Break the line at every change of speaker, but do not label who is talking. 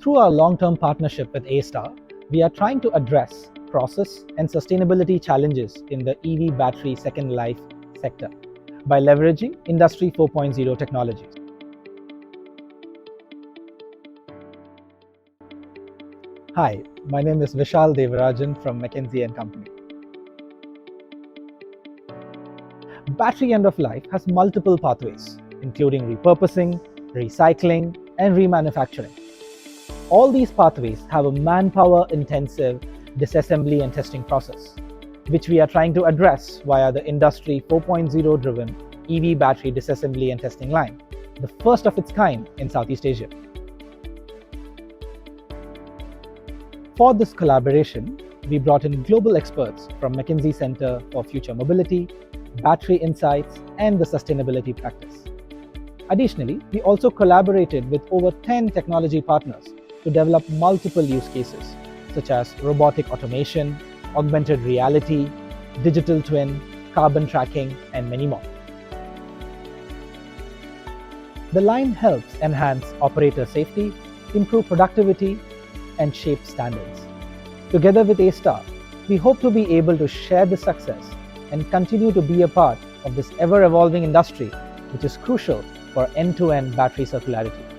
Through our long-term partnership with A-Star, we are trying to address process and sustainability challenges in the EV battery second life sector by leveraging Industry 4.0 technologies. Hi, my name is Vishal Devarajan from McKinsey Company. Battery end of life has multiple pathways, including repurposing, recycling, and remanufacturing. All these pathways have a manpower-intensive disassembly and testing process, which we are trying to address via the Industry 4.0 driven EV battery disassembly and testing line, the first of its kind in Southeast Asia. For this collaboration, we brought in global experts from McKinsey Center for Future Mobility, Battery Insights, and the Sustainability Practice. Additionally, we also collaborated with over 10 technology partners to develop multiple use cases, such as robotic automation, augmented reality, digital twin, carbon tracking, and many more. The line helps enhance operator safety, improve productivity, and shape standards. Together with A-Star, we hope to be able to share the success and continue to be a part of this ever-evolving industry, which is crucial for end-to-end battery circularity.